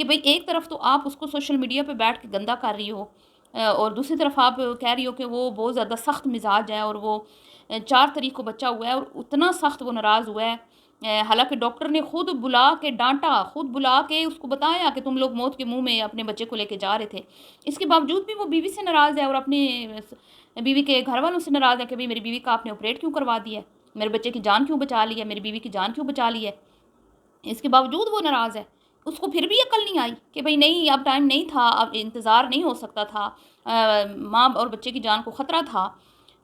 کہ بھئی ایک طرف تو آپ اس کو سوشل میڈیا پہ بیٹھ کے گندا کر رہی ہو، اور دوسری طرف آپ کہہ رہی ہو کہ وہ بہت زیادہ سخت مزاج ہے، اور وہ 4 تاریخ کو بچہ ہوا ہے اور اتنا سخت وہ ناراض ہوا ہے، حالانکہ ڈاکٹر نے خود بلا کے ڈانٹا، خود بلا کے اس کو بتایا کہ تم لوگ موت کے منہ میں اپنے بچے کو لے کے جا رہے تھے، اس کے باوجود بھی وہ بیوی سے ناراض ہے اور اپنے بیوی کے گھر والوں سے ناراض ہے کہ بھئی میری بیوی کا آپ نے آپریٹ کیوں کروا دیا ہے، میرے بچے کی جان کیوں بچا لی ہے، میری بیوی کی جان کیوں بچا لی ہے، اس کے باوجود وہ ناراض ہے۔ اس کو پھر بھی عقل نہیں آئی کہ بھئی نہیں، اب ٹائم نہیں تھا، اب انتظار نہیں ہو سکتا تھا، ماں اور بچے کی جان کو خطرہ تھا،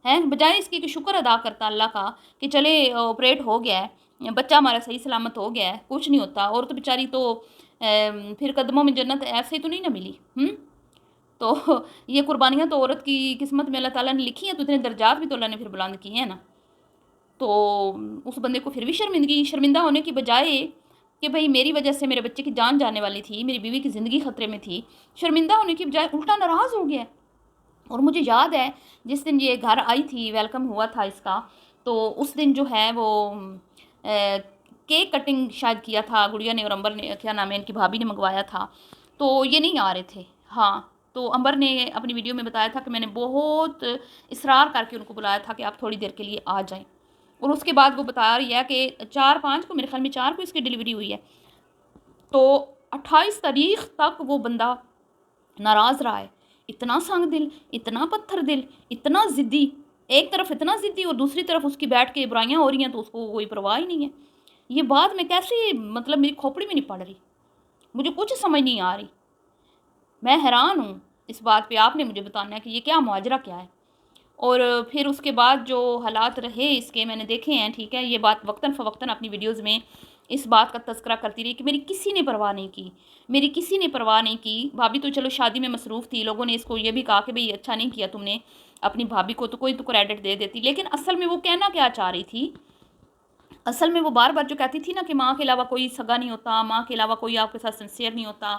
ہیں، بجائے اس کی کہ شکر ادا کرتا اللہ کا کہ چلے آپریٹ ہو گیا ہے، بچہ ہمارا صحیح سلامت ہو گیا ہے، کچھ نہیں ہوتا، اور تو بیچاری تو پھر قدموں میں جنت ایسے ہی تو نہیں نہ ملی۔ تو یہ قربانیاں تو عورت کی قسمت میں اللہ تعالیٰ نے لکھی ہیں، تو اتنے درجات بھی تو اللہ نے پھر بلند کیے ہیں نا۔ تو اس بندے کو پھر بھی شرمندہ ہونے کی بجائے کہ بھئی میری وجہ سے میرے بچے کی جان جانے والی تھی، میری بیوی کی زندگی خطرے میں تھی، شرمندہ ہونے کی بجائے الٹا ناراض ہو گیا ہے۔ اور مجھے یاد ہے جس دن یہ گھر آئی تھی، ویلکم ہوا تھا اس کا، تو اس دن جو ہے وہ کیک کٹنگ شاید کیا تھا گڑیا نے، اور امبر نے، کیا نام ہے ان کی بھابھی نے منگوایا تھا، تو یہ نہیں آ رہے تھے۔ ہاں، تو امبر نے اپنی ویڈیو میں بتایا تھا کہ میں نے بہت اصرار کر کے ان کو بلایا تھا کہ آپ تھوڑی دیر کے لیے آ جائیں، اور اس کے بعد وہ بتا رہی ہے کہ 4/5 کو، میرے خیال میں 4 کو اس کی ڈیلیوری ہوئی ہے، تو 28 تاریخ تک وہ بندہ ناراض رہا ہے، اتنا سنگ دل، اتنا پتھر دل، اتنا ضدی، ایک طرف اتنا ضدی اور دوسری طرف اس کی بیٹھ کے برائیاں ہو رہی ہیں تو اس کو کوئی پرواہ ہی نہیں ہے۔ یہ بات میں کیسے، مطلب میری کھوپڑی میں نہیں پڑ رہی، مجھے کچھ سمجھ نہیں آ رہی، میں حیران ہوں اس بات پہ، آپ نے مجھے بتانا ہے کہ یہ کیا ماجرا کیا ہے۔ اور پھر اس کے بعد جو حالات رہے اس کے میں نے دیکھے ہیں، ٹھیک ہے، یہ بات وقتاً فوقتاً اپنی ویڈیوز میں اس بات کا تذکرہ کرتی رہی کہ میری کسی نے پرواہ نہیں کی، میری کسی نے پرواہ نہیں کی، بھابھی تو چلو شادی میں مصروف تھی، لوگوں نے اس کو یہ بھی کہا کہ بھئی اچھا نہیں کیا تم نے اپنی بھابھی کو، تو کوئی تو کریڈٹ دے دیتی، لیکن اصل میں وہ کہنا کیا چاہ رہی تھی، اصل میں وہ بار بار جو کہتی تھی نا کہ ماں کے علاوہ کوئی سگا نہیں ہوتا، ماں کے علاوہ کوئی آپ کے ساتھ سنسیئر نہیں ہوتا،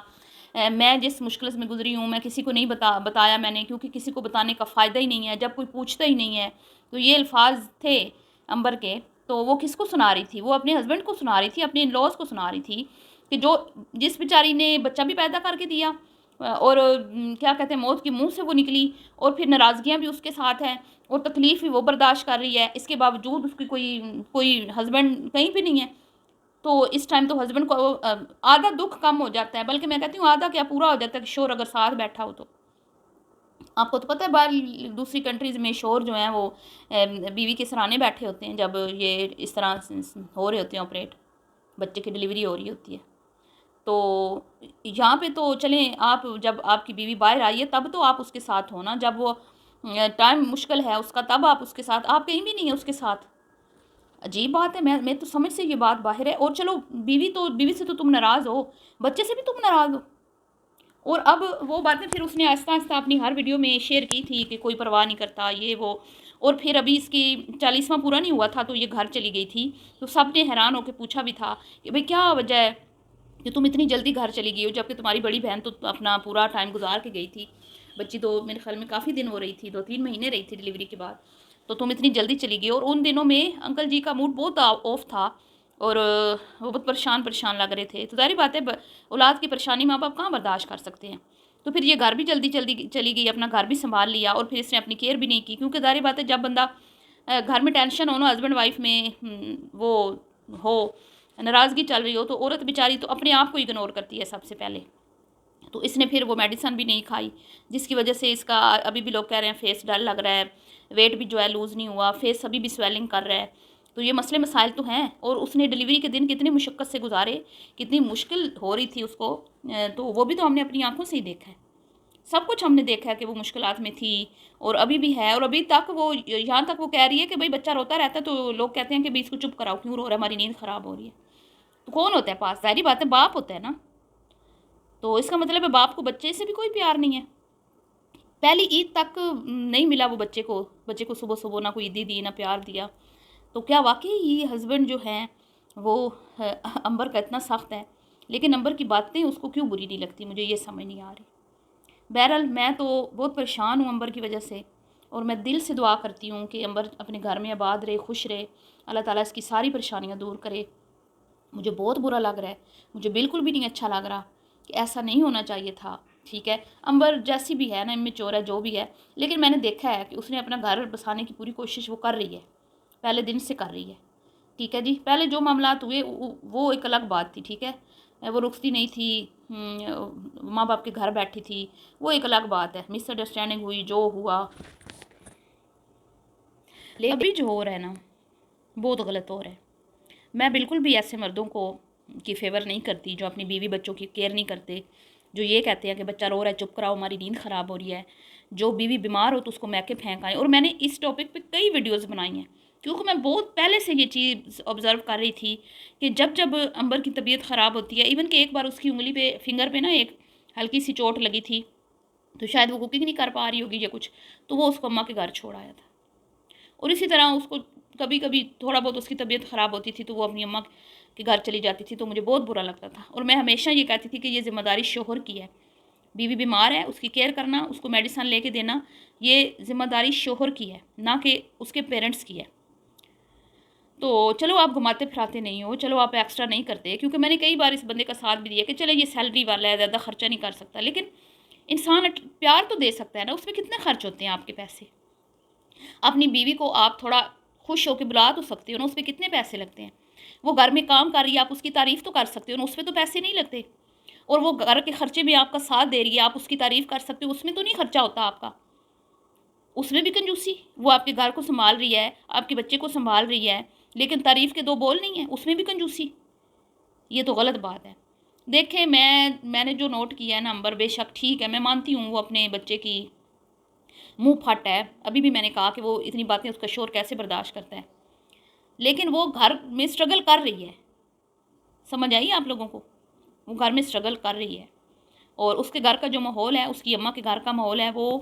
میں جس مشکل سے میں گزری ہوں میں کسی کو نہیں بتایا میں نے، کیونکہ کسی کو بتانے کا فائدہ ہی نہیں ہے، جب کوئی پوچھتا ہی نہیں ہے، تو یہ الفاظ تھے امبر کے، تو وہ کس کو سنا رہی تھی، وہ اپنے ہسبینڈ کو سنا رہی تھی، اپنے ان لاز کو سنا رہی تھی کہ جس بیچاری نے بچہ بھی پیدا کر کے دیا، اور کیا کہتے ہیں موت کے منہ سے وہ نکلی، اور پھر ناراضگیاں بھی اس کے ساتھ ہیں، اور تکلیف بھی وہ برداشت کر رہی ہے، اس کے باوجود اس کی کوئی ہسبینڈ کہیں بھی نہیں ہے، تو اس ٹائم تو ہسبینڈ کو آدھا دکھ کم ہو جاتا ہے، بلکہ میں کہتی ہوں آدھا کیا پورا ہو جاتا ہے کہ شوہر اگر ساتھ بیٹھا ہو تو۔ آپ کو تو پتہ ہے باہر دوسری کنٹریز میں شوہر جو ہیں وہ بیوی کے سرانے بیٹھے ہوتے ہیں جب یہ اس طرح ہو رہے ہوتے ہیں آپریٹ، بچے کی ڈیلیوری ہو رہی ہوتی ہے، تو یہاں پہ تو چلیں، آپ جب آپ کی بیوی باہر آئی ہے تب تو آپ اس کے ساتھ ہونا، جب وہ ٹائم مشکل ہے اس کا تب آپ اس کے ساتھ، آپ کہیں بھی نہیں ہیں اس کے ساتھ، عجیب بات ہے، میں تو سمجھ سے یہ بات باہر ہے، اور چلو بیوی سے تو تم ناراض ہو، بچے سے بھی تم ناراض ہو، اور اب وہ باتیں پھر اس نے آہستہ آہستہ اپنی ہر ویڈیو میں شیئر کی تھی کہ کوئی پرواہ نہیں کرتا یہ وہ، اور پھر ابھی اس کی 40واں پورا نہیں ہوا تھا تو یہ گھر چلی گئی تھی، تو سب نے حیران ہو کے پوچھا بھی تھا کہ بھئی کیا وجہ ہے کہ تم اتنی جلدی گھر چلی گئی ہو، جبکہ تمہاری بڑی بہن تو اپنا پورا ٹائم گزار کے گئی تھی، بچی تو میرے خیال میں کافی دن ہو رہی تھی، 2-3 مہینے رہی تھی ڈیلیوری کے بعد، تو تم اتنی جلدی چلی گئی، اور ان دنوں میں انکل جی کا موڈ بہت آف تھا، اور وہ بہت پریشان لگ رہے تھے، تو ظاہری بات ہے اولاد کی پریشانی ماں باپ کہاں برداشت کر سکتے ہیں، تو پھر یہ گھر بھی جلدی چلی گئی، اپنا گھر بھی سنبھال لیا، اور پھر اس نے اپنی کیئر بھی نہیں کی، کیونکہ ظاہری بات ہے جب بندہ گھر میں ٹینشن ہو نا، ہسبینڈ وائف میں وہ ہو، ناراضگی چل رہی ہو، تو عورت بیچاری تو اپنے آپ کو اگنور کرتی ہے سب سے پہلے، تو اس نے پھر وہ میڈیسن بھی نہیں کھائی، جس کی وجہ سے اس کا ابھی بھی لوگ کہہ رہے ہیں فیس ڈل لگ رہا ہے، ویٹ بھی جو ہے لوز نہیں ہوا، فیس ابھی بھی سویلنگ کر رہا ہے، تو یہ مسئلے مسائل تو ہیں، اور اس نے ڈیلیوری کے دن کتنی مشقت سے گزارے، کتنی مشکل ہو رہی تھی اس کو، تو وہ بھی تو ہم نے اپنی آنکھوں سے ہی دیکھا ہے، سب کچھ ہم نے دیکھا ہے کہ وہ مشکلات میں تھی، اور ابھی بھی ہے، اور ابھی تک وہ یہاں تک وہ کہہ رہی ہے کہ بھئی بچہ روتا رہتا ہے تو لوگ کہتے ہیں کہ بھئی اس کو چپ کراؤ، کیوں رو رہا ہے، ہماری نیند خراب ہو رہی ہے، تو کون ہوتا ہے پاس، ظاہری بات ہے باپ ہوتا ہے نا، تو اس کا مطلب ہے باپ کو بچے سے بھی کوئی پیار نہیں ہے، پہلی عید تک نہیں ملا وہ بچے کو صبح صبح نہ کوئی عیدی دی نہ پیار دیا، تو کیا واقعی یہ ہسبینڈ جو ہیں وہ امبر کا اتنا سخت ہے، لیکن امبر کی باتیں اس کو کیوں بری نہیں لگتی، مجھے یہ سمجھ نہیں آ رہی۔ بہرحال میں تو بہت پریشان ہوں امبر کی وجہ سے، اور میں دل سے دعا کرتی ہوں کہ امبر اپنے گھر میں آباد رہے، خوش رہے، اللہ تعالیٰ اس کی ساری پریشانیاں دور کرے، مجھے بہت برا لگ رہا ہے، مجھے بالکل بھی نہیں اچھا لگ رہا کہ ایسا نہیں ہونا چاہیے تھا، ٹھیک ہے، امبر جیسی بھی ہے نا، امیچور ہے جو بھی ہے، لیکن میں نے دیکھا ہے کہ اس نے اپنا گھر بسانے کی پوری کوشش وہ کر رہی ہے، پہلے دن سے کر رہی ہے، ٹھیک ہے جی۔ پہلے جو معاملات ہوئے وہ ایک الگ بات تھی، ٹھیک ہے، وہ رخصتی نہیں تھی، ماں باپ کے گھر بیٹھی تھی، وہ ایک الگ بات ہے، مس انڈرسٹینڈنگ ہوئی جو ہوا، لیکن ابھی جو ہو رہا ہے نا بہت غلط ہو رہا ہے۔ میں بالکل بھی ایسے مردوں کو کی فیور نہیں کرتی جو اپنی بیوی بچوں کی کیئر نہیں کرتے، جو یہ کہتے ہیں کہ بچہ رو رہا ہے چپ کراؤ ہماری نیند خراب ہو رہی ہے، جو بیوی بیمار ہو تو اس کو میکے پھینکائیں۔ اور میں نے اس ٹاپک پہ کئی ویڈیوز بنائی ہیں، کیونکہ میں بہت پہلے سے یہ چیز آبزرو کر رہی تھی کہ جب امبر کی طبیعت خراب ہوتی ہے، ایون کہ ایک بار اس کی انگلی پہ فنگر پہ نا ایک ہلکی سی چوٹ لگی تھی، تو شاید وہ کوکنگ نہیں کر پا رہی ہوگی یا کچھ، تو وہ اس کو اماں کے گھر چھوڑ آیا تھا۔ اور اسی طرح اس کو کبھی کبھی تھوڑا بہت اس کی طبیعت خراب ہوتی تھی تو وہ اپنی اماں کے گھر چلی جاتی تھی، تو مجھے بہت برا لگتا تھا، اور میں ہمیشہ یہ کہتی تھی کہ یہ ذمہ داری شوہر کی ہے، بیوی بیمار ہے اس کی کیئر کرنا، اس کو میڈیسن لے کے دینا، یہ ذمہ داری شوہر کی ہے، نہ کہ اس کے پیرنٹس کی ہے۔ تو چلو آپ گھماتے پھراتے نہیں ہو، چلو آپ ایکسٹرا نہیں کرتے، کیونکہ میں نے کئی بار اس بندے کا ساتھ بھی دیا کہ چلو یہ سیلری والا ہے، زیادہ خرچہ نہیں کر سکتا، لیکن انسان پیار تو دے سکتا ہے نا، اس میں کتنے خرچ ہوتے ہیں آپ کے پیسے؟ اپنی بیوی کو آپ تھوڑا خوش ہو کے بلا تو سکتے ہو نا، اس پہ کتنے پیسے لگتے ہیں؟ وہ گھر میں کام کر رہی ہے، آپ اس کی تعریف تو کر سکتے ہو نا، اس پہ تو پیسے نہیں لگتے۔ اور وہ گھر کے خرچے میں آپ کا ساتھ دے رہی ہے، آپ اس کی تعریف کر سکتے ہو، اس میں تو نہیں خرچہ ہوتا آپ کا، اس میں بھی کنجوسی۔ وہ آپ کے گھر کو سنبھال رہی ہے، آپ کے بچے کو سنبھال رہی ہے، لیکن تعریف کے دو بول نہیں ہیں، اس میں بھی کنجوسی، یہ تو غلط بات ہے۔ دیکھیں میں نے جو نوٹ کیا ہے نا امبر، بے شک ٹھیک ہے، میں مانتی ہوں وہ اپنے بچے کی منہ پھٹ ہے، ابھی بھی میں نے کہا کہ وہ اتنی باتیں اس کا شور کیسے برداشت کرتا ہے، لیکن وہ گھر میں اسٹرگل کر رہی ہے، سمجھ آئی آپ لوگوں کو؟ وہ گھر میں اسٹرگل کر رہی ہے، اور اس کے گھر کا جو ماحول ہے، اس کی اماں کے گھر کا ماحول ہے، وہ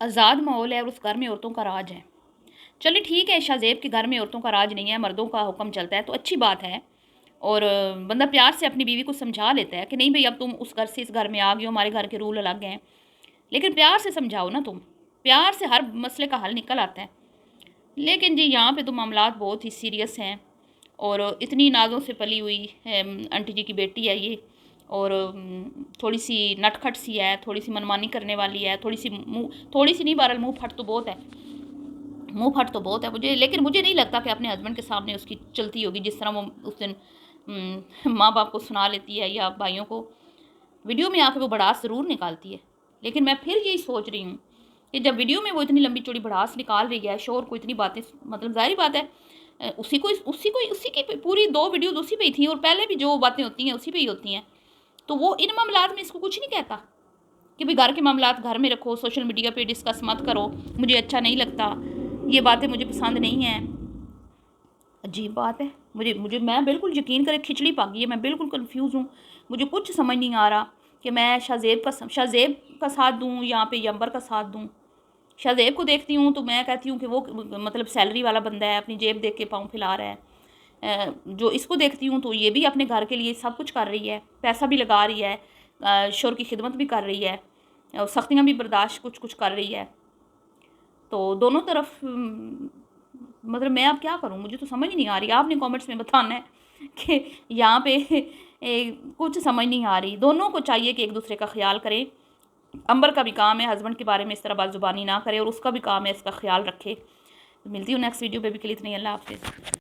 آزاد ماحول ہے، اور اس گھر میں عورتوں کا راج ہے۔ چلے ٹھیک ہے، شاہ زیب کے گھر میں عورتوں کا راج نہیں ہے، مردوں کا حکم چلتا ہے، تو اچھی بات ہے، اور بندہ پیار سے اپنی بیوی کو سمجھا لیتا ہے کہ نہیں بھئی اب تم اس گھر سے اس گھر میں آ گئے ہو، ہمارے گھر کے رول الگ ہیں، لیکن پیار سے سمجھاؤ نا، تم پیار سے ہر مسئلے کا حل نکل آتا ہے۔ لیکن جی یہاں پہ تو معاملات بہت ہی سیریس ہیں، اور اتنی نازوں سے پلی ہوئی آنٹی جی کی بیٹی ہے یہ، اور تھوڑی سی نٹ کھٹ سی ہے، تھوڑی سی منمانی کرنے والی ہے، تھوڑی سی نہیں، بہرحال منہ پھٹ تو بہت ہے، منہ پھٹ تو بہت ہے مجھے، لیکن مجھے نہیں لگتا کہ اپنے ہسبینڈ کے سامنے اس کی چلتی ہوگی جس طرح وہ اس دن ماں باپ کو سنا لیتی ہے یا بھائیوں کو، ویڈیو میں آ کے وہ بڑاس ضرور نکالتی ہے، لیکن میں پھر یہی سوچ رہی ہوں کہ جب ویڈیو میں وہ اتنی لمبی چوڑی بڑاس نکال رہی ہے، شوہر کو اتنی باتیں، مطلب ظاہری بات ہے اسی کی پوری 2 ویڈیوز اسی پہ ہی تھیں، اور پہلے بھی جو باتیں ہوتی ہیں اسی پہ ہی ہوتی ہیں، تو وہ ان معاملات میں اس کو کچھ نہیں کہتا کہ بھئی گھر کے معاملات گھر میں رکھو، سوشل میڈیا پہ ڈسکس مت کرو، مجھے اچھا نہیں لگتا، یہ باتیں مجھے پسند نہیں ہیں۔ عجیب بات ہے، میں بالکل یقین کرے کھچڑی پک گئی ہے، میں بالکل کنفیوز ہوں، مجھے کچھ سمجھ نہیں آ رہا کہ میں شاہ زیب کا ساتھ دوں یہاں پہ امبر کا ساتھ دوں۔ شاہ زیب کو دیکھتی ہوں تو میں کہتی ہوں کہ وہ مطلب سیلری والا بندہ ہے، اپنی جیب دیکھ کے پاؤں پھیلا رہا ہے، جو اس کو دیکھتی ہوں تو یہ بھی اپنے گھر کے لیے سب کچھ کر رہی ہے، پیسہ بھی لگا رہی ہے، شوہر کی خدمت بھی کر رہی ہے، سختیاں بھی برداشت کچھ کر رہی ہے، تو دونوں طرف مطلب میں اب کیا کروں، مجھے تو سمجھ نہیں آ رہی، آپ نے کامنٹس میں بتانا ہے کہ یہاں پہ کچھ سمجھ نہیں آ رہی، دونوں کو چاہیے کہ ایک دوسرے کا خیال کریں، امبر کا بھی کام ہے ہسبینڈ کے بارے میں اس طرح بات زبانی نہ کرے، اور اس کا بھی کام ہے اس کا خیال رکھے۔ ملتی ہوں نیکسٹ ویڈیو پہ، بھی کے لیے اتنی، اللہ حافظ۔